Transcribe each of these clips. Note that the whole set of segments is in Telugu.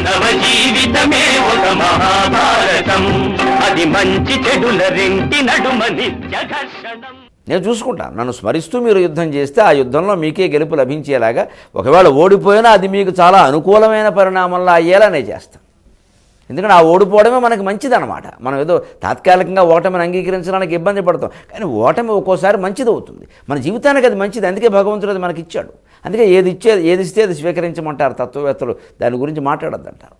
మానవ జీవితమే ఒక మహాభారతం, అది మంచి చెడుల రెంటి నడుమ నిత్య ఘర్షణం. నేను చూసుకుంటాను. నన్ను స్మరిస్తూ మీరు యుద్ధం చేస్తే ఆ యుద్ధంలో మీకే గెలుపు లభించేలాగా, ఒకవేళ ఓడిపోయినా అది మీకు చాలా అనుకూలమైన పరిణామంలో అయ్యేలా నేను చేస్తాను. ఎందుకంటే ఆ ఓడిపోవడమే మనకి మంచిదన్నమాట. మనం ఏదో తాత్కాలికంగా ఓటమిని అంగీకరించడానికి ఇబ్బంది పడతాం, కానీ ఓటమి ఒక్కోసారి మంచిది అవుతుంది. మన జీవితానికి అది మంచిది. అందుకే భగవంతుడు అది మనకి ఇచ్చాడు. అందుకే ఏది ఇస్తే అది స్వీకరించమంటారు తత్వవేత్తలు. దాని గురించి మాట్లాడొద్దంటారు.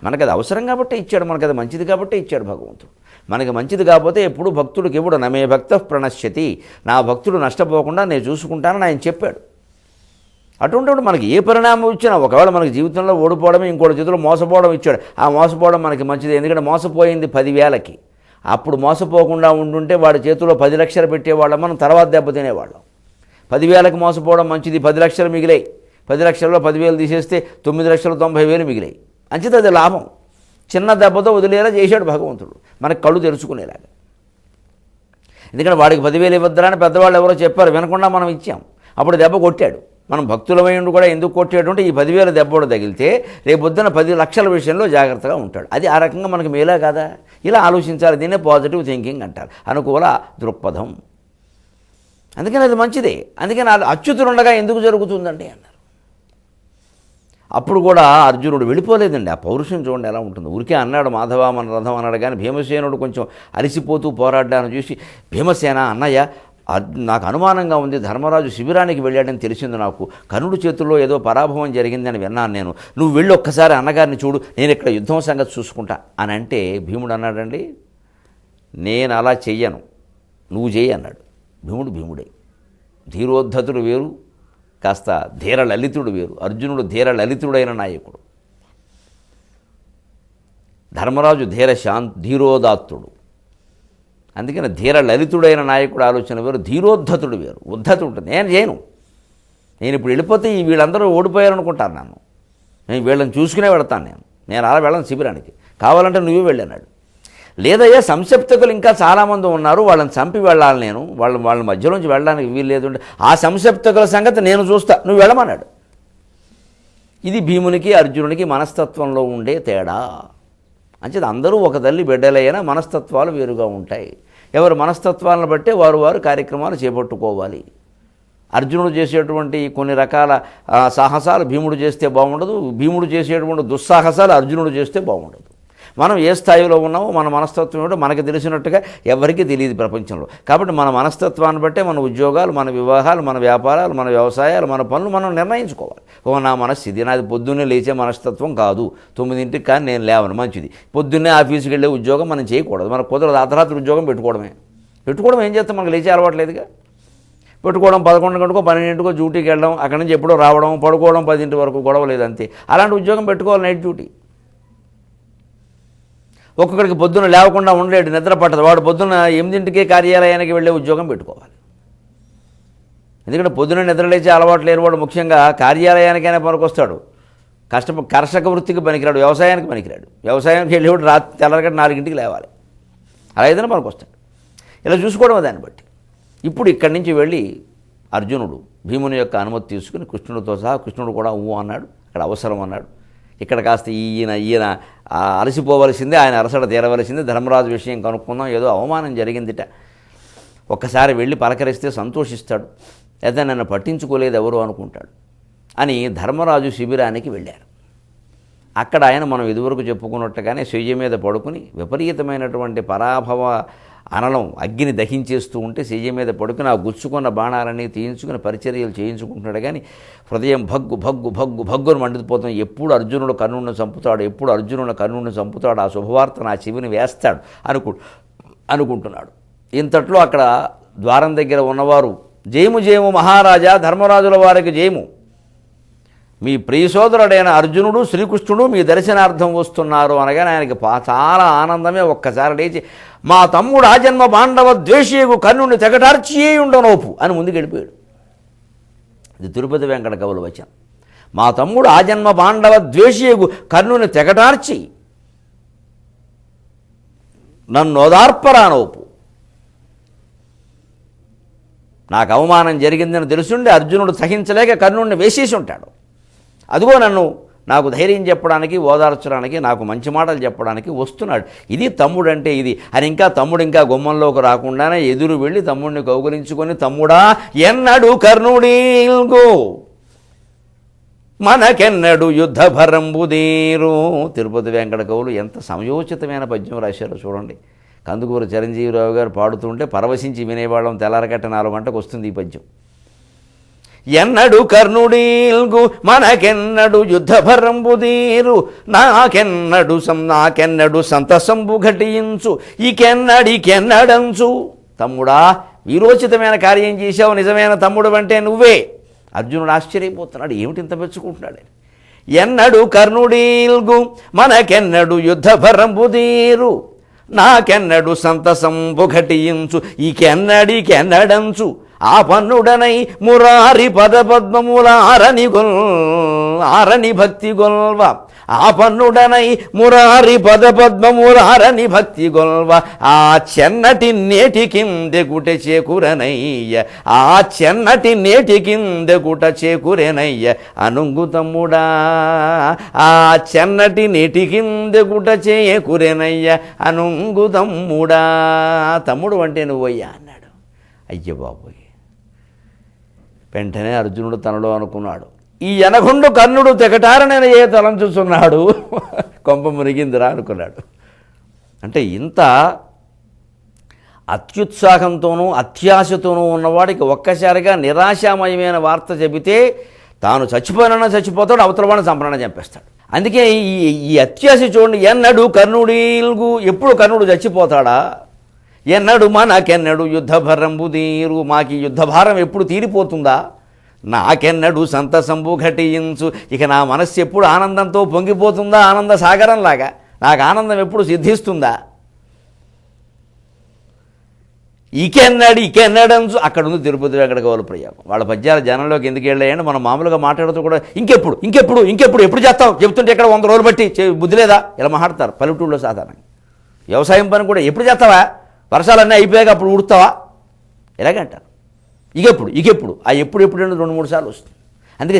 మనకు అది అవసరం కాబట్టి ఇచ్చాడు, మనకు అది మంచిది కాబట్టి ఇచ్చాడు భగవంతుడు. మనకి మంచిది కాకపోతే ఎప్పుడు భక్తుడికి ఇవ్వడు. నమే భక్త ప్రణశ్యతి, నా భక్తుడు నష్టపోకుండా నేను చూసుకుంటానని ఆయన చెప్పాడు. అటువంటిప్పుడు మనకి ఏ పరిణామం ఇచ్చినా, ఒకవేళ మనకి జీవితంలో ఓడిపోవడమే, ఇంకోటి చేతిలో మోసపోవడం ఇచ్చాడు, ఆ మోసపోవడం మనకి మంచిది. ఎందుకంటే మోసపోయింది 10,000కి. అప్పుడు మోసపోకుండా ఉండుంటే వాడి చేతిలో 10 లక్షలు పెట్టేవాళ్ళం, మనం తర్వాత దెబ్బతినేవాళ్ళం. 10,000కి మోసపోవడం మంచిది. 10 లక్షలు మిగిలాయి. 10 లక్షల్లో 10,000 తీసేస్తే 9,90,000 మిగిలాయి. అంచేత అది లాభం. చిన్న దెబ్బతో వదిలేలా చేశాడు భగవంతుడు, మనకు కళ్ళు తెరుచుకునేలాగా. ఎందుకంటే వాడికి 10,000 ఇవ్వద్దురా అని పెద్దవాళ్ళు ఎవరో చెప్పారు, వినకుండా మనం ఇచ్చాం. అప్పుడు దెబ్బ కొట్టాడు. మనం భక్తులమైండు కూడా ఎందుకు కొట్టాడు అంటే, ఈ 10,000 దెబ్బడు తగిలితే రేపొద్దున 10 లక్షల విషయంలో జాగ్రత్తగా ఉంటాడు. అది ఆ రకంగా మనకు మేలే కదా. ఇలా ఆలోచించాలి. దీన్నే పాజిటివ్ థింకింగ్ అంటారు, అనుకూల దృక్పథం. అందుకని అది మంచిదే. అందుకని అచ్యుతులుండగా ఎందుకు జరుగుతుందండి అన్నారు. అప్పుడు కూడా అర్జునుడు వెళ్ళిపోలేదండి. ఆ పౌరుషం చూడండి ఎలా ఉంటుంది. ఊరికే అన్నాడు మాధవ మన రథం అన్నాడు, కానీ భీమసేనుడు కొంచెం అలసిపోతూ పోరాడ్డాన్ని చూసి, భీమసేన అన్నయ్య నాకు అనుమానంగా ఉంది, ధర్మరాజు శిబిరానికి వెళ్ళాడని తెలిసింది నాకు. కర్ణుడి చేతుల్లో ఏదో పరాభవం జరిగిందని విన్నాను నేను. నువ్వు వెళ్ళి ఒక్కసారి అన్నగారిని చూడు, నేను ఇక్కడ యుద్ధం సంగతి చూసుకుంటా అని అంటే, భీముడు అన్నాడండి, నేను అలా చెయ్యను, నువ్వు చెయ్యి అన్నాడు. భీముడే. ధీరోద్ధతుడు వేరు, కాస్త ధీర లలితుడు వేరు. అర్జునుడు ధీర లలితుడైన నాయకుడు, ధర్మరాజు ధీరోదాత్తుడు. అందుకని ధీర లలితుడైన నాయకుడు ఆలోచన వేరు, ధీరోద్ధతుడు వేరు. ఉద్ధతుడు ఉంటుంది. నేను చేయను, నేను ఇప్పుడు వెళ్ళిపోతే వీళ్ళందరూ ఓడిపోయారనుకుంటాను. నేను వీళ్ళని చూసుకునే వెళతాను. నేను అలా వెళ్ళను శిబిరానికి, కావాలంటే నువ్వే వెళ్ళన్నాడు. లేదయ్యా సంశప్తకులు ఇంకా చాలామంది ఉన్నారు, వాళ్ళని చంపి వెళ్ళాలి నేను, వాళ్ళ మధ్యలోంచి వెళ్ళడానికి వీలు లేదు, ఆ సంశప్తకుల సంగతి నేను చూస్తా, నువ్వు వెళ్ళమన్నాడు. ఇది భీమునికి అర్జునునికి మనస్తత్వంలో ఉండే తేడా. అంచేది అందరూ ఒక తల్లి బిడ్డలైనా మనస్తత్వాలు వేరుగా ఉంటాయి. ఎవరు మనస్తత్వాలను బట్టే వారు కార్యక్రమాలు చేపట్టుకోవాలి. అర్జునుడు చేసేటువంటి కొన్ని రకాల సాహసాలు భీముడు చేస్తే బాగుండదు, భీముడు చేసేటువంటి దుస్సాహసాలు అర్జునుడు చేస్తే బాగుండదు. మనం ఏ స్థాయిలో ఉన్నామో మన మనస్తత్వం ఏమిటో మనకు తెలిసినట్టుగా ఎవరికీ తెలియదు ప్రపంచంలో. కాబట్టి మన మనస్తత్వాన్ని బట్టే మన ఉద్యోగాలు, మన వివాహాలు, మన వ్యాపారాలు, మన వ్యవసాయాలు, మన పనులు మనం నిర్ణయించుకోవాలి. నా మనస్సు ఇది, నాది పొద్దున్నే లేచే మనస్తత్వం కాదు, 9ంటికి కానీ నేను లేవను, మంచిది. పొద్దున్నే ఆఫీస్కి వెళ్ళే ఉద్యోగం మనం చేయకూడదు, మనకు కుదరదు. అర్ధరాత్రి ఉద్యోగం పెట్టుకోవడం ఏం చేస్తాం, మనకు లేచే అలవాట్లేదుగా. పెట్టుకోవడం 11 గంటకో 12 డ్యూటీకి వెళ్ళడం, అక్కడి నుంచి ఎప్పుడో రావడం, పడుకోవడం 10 వరకు, గొడవ లేదు అంతే. అలాంటి ఉద్యోగం పెట్టుకోవాలి, నైట్ డ్యూటీ. ఒక్కొక్కడికి పొద్దున్న లేవకుండా ఉండలేడు, నిద్ర పట్టదు, వాడు పొద్దున్న 8ంటికే కార్యాలయానికి వెళ్ళే ఉద్యోగం పెట్టుకోవాలి. ఎందుకంటే పొద్దున్న నిద్ర లేచే అలవాటు లేని వాడు ముఖ్యంగా కార్యాలయానికైనా పనికొస్తాడు, కర్షక వృత్తికి పనికిరాడు, వ్యవసాయానికి పనికిరాడు. వ్యవసాయానికి వెళ్ళేవాడు రాత్రి తెల్లరగట్ట 4ంటికి లేవాలి, అలా ఏదైనా పనికొస్తాడు. ఇలా చూసుకోవడం దాన్ని బట్టి. ఇప్పుడు ఇక్కడి నుంచి వెళ్ళి అర్జునుడు భీముని యొక్క అనుమతి తీసుకుని కృష్ణుడితో సహా, కృష్ణుడు కూడా అన్నాడు, అక్కడ అవసరం అన్నాడు. ఇక్కడ కాస్త ఈయన అలసిపోవలసిందే, ఆయన అరసడ తీరవలసిందే, ధర్మరాజు విషయం కనుక్కుందాం, ఏదో అవమానం జరిగిందిట, ఒక్కసారి వెళ్ళి పలకరిస్తే సంతోషిస్తాడు, అయితే నన్ను పట్టించుకోలేదు ఎవరు అనుకుంటాడు అని ధర్మరాజు శిబిరానికి వెళ్ళారు. అక్కడ ఆయన మనం ఇదివరకు చెప్పుకున్నట్టుగానే శయ్య మీద పడుకుని విపరీతమైనటువంటి పరాభవ అనలం అగ్గిని దహించేస్తూ ఉంటే శయ్య మీద పడుకుని ఆ గుచ్చుకున్న బాణాలన్నీ తీయించుకుని పరిచర్యలు చేయించుకుంటున్నాడు. కానీ హృదయం భగ్గును మండిపోతుంది. ఎప్పుడు అర్జునుడు కర్ణుడిని చంపుతాడు, ఆ శుభవార్త నా చెవిని వేస్తాడు అనుకుంటున్నాడు. ఇంతట్లో అక్కడ ద్వారం దగ్గర ఉన్నవారు, జయము మహారాజా, ధర్మరాజుల వారికి జయము, మీ ప్రియ సోదరుడైన అర్జునుడు శ్రీకృష్ణుడు మీ దర్శనార్థం వస్తున్నారు అనగానే ఆయనకి చాలా ఆనందమే. ఒక్కసారి లేచి, మా తమ్ముడు ఆజన్మ పాండవ ద్వేషియగు కర్ణుని తెగటార్చియే ఉండనోపు అని ముందుకు వెళ్ళిపోయాడు. ఇది తిరుపతి వెంకట కవుల వచనం. మా తమ్ముడు ఆజన్మ పాండవ ద్వేషియగు కర్ణుని తెగటార్చి నన్ను ఓదార్పరానోపు. నాకు అవమానం జరిగిందని తెలుసుండి అర్జునుడు సహించలేక కర్ణుడిని వేసేసి ఉంటాడు. అదిగో నన్ను నాకు ధైర్యం చెప్పడానికి, ఓదార్చడానికి, నాకు మంచి మాటలు చెప్పడానికి వస్తున్నాడు. ఇది తమ్ముడు అంటే ఇది అని. ఇంకా తమ్ముడు ఇంకా గుమ్మంలోకి రాకుండానే ఎదురు వెళ్ళి తమ్ముడిని కౌగులించుకొని, తమ్ముడా ఎన్నడు కర్ణుడీల్గో మనకెన్నడు యుద్ధ భరంబుదీరు. తిరుపతి వెంకట కవులు ఎంత సమయోచితమైన పద్యం రాశారో చూడండి. కందుకూరు చిరంజీవిరావు గారు పాడుతుంటే పరవశించి వినేవాళ్ళం. తెల్లారకట్ట 4 గంటలకు వస్తుంది ఈ పద్యం. ఎన్నడు కర్ణుడీల్గు మనకెన్నడు యుద్ధ భరంబుదీరు నాకెన్నడు సంతసంబు ఘటించు ఇకెన్నడికెన్నడంచు. తమ్ముడా వీరోచితమైన కార్యం చేశావు, నిజమైన తమ్ముడు అంటే నువ్వే. అర్జునుడు ఆశ్చర్యపోతున్నాడు, ఏమిటి ఇంత మెచ్చుకుంటున్నాడు. ఎన్నడు కర్ణుడీల్గు మనకెన్నడు యుద్ధ భరంబుదీరు నాకెన్నడు సంతసంబు ఘటించు ఇకెన్నడికెన్నడంచు ఆ పన్నుడనై మురారి పదపద్మముల ఆరని భక్తి గొల్వ. ఆ పన్నుడనై మురారి పదపద్మములారని భక్తి గొల్వ. ఆ చెన్నటి నేటి కిందెగుట చేకురనయ్య. ఆ చెన్నటి నేటి కిందెగుట చేకురెనయ్య అనుంగు తమ్ముడా. ఆ చెన్నటి నేటి కిందెగుట చేకురెనయ్య అనుంగు తమ్ముడా. తమ్ముడు అంటే నువ్వయ్యా అన్నాడు. అయ్య బాబోయ్. వెంటనే అర్జునుడు తనలో అనుకున్నాడు, ఈ ఎనగుండు కర్ణుడు తెగటారనైన ఏ తలంచుచున్నాడు, కొంప మునిగిందిరా అనుకున్నాడు. అంటే ఇంత అత్యుత్సాహంతోనూ అత్యాశతోనూ ఉన్నవాడికి ఒక్కసారిగా నిరాశామయమైన వార్త చెబితే తాను చచ్చిపోయినా చచ్చిపోతాడు, అవతల వాడిని చంపనని చంపేస్తాడు. అందుకే ఈ అత్యాశ చూడండి. ఎన్నడు కర్ణుడీల్గు, ఎప్పుడు కర్ణుడు చచ్చిపోతాడా, ఎన్నడు మనకెన్నడు యుద్ధ భరంబుదీరు, మాకి యుద్ధభారం ఎప్పుడు తీరిపోతుందా, నాకెన్నడు సంతసంబు ఘటించు, ఇక నా మనస్సు ఎప్పుడు ఆనందంతో పొంగిపోతుందా, ఆనంద సాగరంలాగా నాకు ఆనందం ఎప్పుడు సిద్ధిస్తుందా, ఇకెన్నడంచు. అక్కడ ఉంది తిరుపతి వెంకట కవుల ప్రయోగం. వాళ్ళ పద్యాల జనంలోకి ఎందుకు వెళ్ళాయంటే మనం మామూలుగా మాట్లాడుతూ కూడా ఎప్పుడు చేస్తావు చెప్తుంటే ఇక్కడ 100 రోజులు బట్టి బుద్ధి లేదా ఇలా మాట్లాడతారు పల్లెటూళ్ళలో సాధారణంగా. వ్యవసాయం పని కూడా ఎప్పుడు చేస్తావా, వర్షాలన్నీ అయిపోయాక అప్పుడు ఉడుతావా ఎలాగంటారు. ఇకెప్పుడు ఆ ఎప్పుడు 2-3 సార్లు వస్తుంది. అందుకే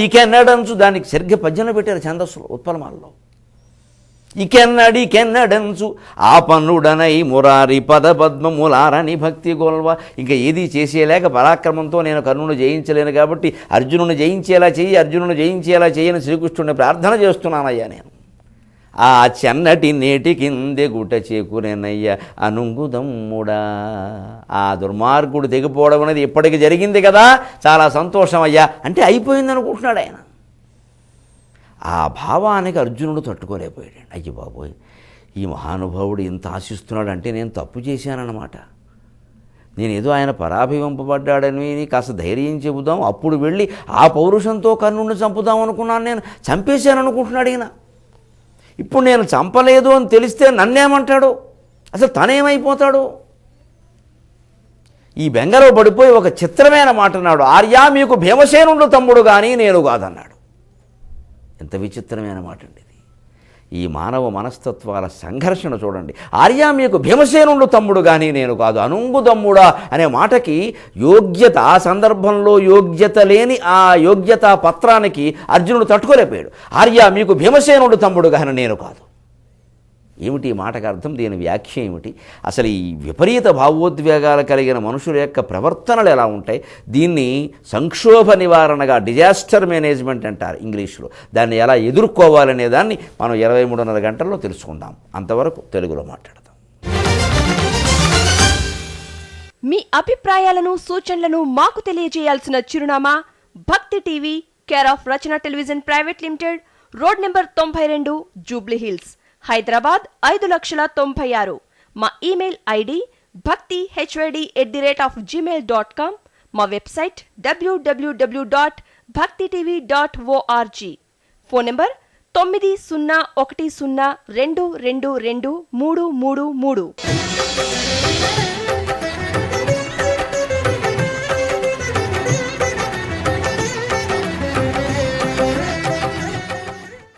ఈకెన్నడంచు దానికి సరిగ్గా పద్యంలో పెట్టారు ఛందస్సులో ఉత్పలమాలలో. ఇకెన్నడంచు ఆ పన్నుడనై మురారి పదపద్మములారని భక్తి గొల్వ. ఇంకా ఏది చేసేలేక పరాక్రమంతో నేను కర్ణుని జయించలేను కాబట్టి అర్జునుని జయించేలా చేయని శ్రీకృష్ణుడిని ప్రార్థన చేస్తున్నానయ్యా నేను. ఆ చెన్నటి నేటి కిందె గుట చేకూరేనయ్య అనుంగుదమ్ముడా. ఆ దుర్మార్గుడు తెగిపోవడం అనేది ఇప్పటికి జరిగింది కదా, చాలా సంతోషం అయ్యా అంటే అయిపోయింది అనుకుంటున్నాడు ఆయన. ఆ భావానికి అర్జునుడు తట్టుకోలేకపోయాడు. అయ్య బాబోయ్, ఈ మహానుభావుడు ఇంత ఆశిస్తున్నాడు అంటే నేను తప్పు చేశానన్నమాట. నేనేదో ఆయన పరాభివంపబడ్డాడని కాస్త ధైర్యం చెబుదాం, అప్పుడు వెళ్ళి ఆ పౌరుషంతో కర్ణుడిని చంపుదాం అనుకున్నాను, నేను చంపేశాను అనుకుంటున్నాడు ఈయన. ఇప్పుడు నేను చంపలేదు అని తెలిస్తే నన్నేమంటాడు, అసలు తనేమైపోతాడు. ఈ బెంగలో పడిపోయి ఒక చిత్రమైన మాట అన్నాడు, ఆర్యా మీకు భీమసేనుడు తమ్ముడు కానీ నేను కాదన్నాడు. ఎంత విచిత్రమైన మాట అండి ఇది. ఈ మానవ మనస్తత్వాల సంఘర్షణ చూడండి. ఆర్యా మీకు భీమసేనుడు తమ్ముడు కానీ నేను కాదు, అనుంగు తమ్ముడా అనే మాటకి యోగ్యత, ఆ సందర్భంలో యోగ్యత లేని ఆ యోగ్యతా పత్రానికి అర్జునుడు తట్టుకోలేకపోయాడు. ఆర్యా మీకు భీమసేనుడు తమ్ముడు కానీ నేను కాదు. ఏమిటి ఈ మాటకు అర్థం, దీని వ్యాఖ్య ఏమిటి, అసలు ఈ విపరీత భావోద్వేగాలు కలిగిన మనుషుల యొక్క ప్రవర్తనలు ఎలా ఉంటాయి, దీన్ని సంక్షోభ నివారణగా డిజాస్టర్ మేనేజ్మెంట్ అంటారు ఇంగ్లీష్లో. దాన్ని ఎలా ఎదుర్కోవాలనే దాన్ని మనం 23:30 గంటల్లో తెలుసుకుందాం. అంతవరకు తెలుగులో మాట్లాడదాం. మీ అభిప్రాయాలను సూచనలను మాకు తెలియజేయాల్సిన చిరునామా భక్తి TV, care of Rachana television private limited, road number 92, Jubilee hills, Hyderabad 5,96,000. మా ఇమెయిల్ ఐడి bhaktihyd@gmail.com. మా వెబ్సైట్ www.bhaktitv.org. Phone number 9010222333.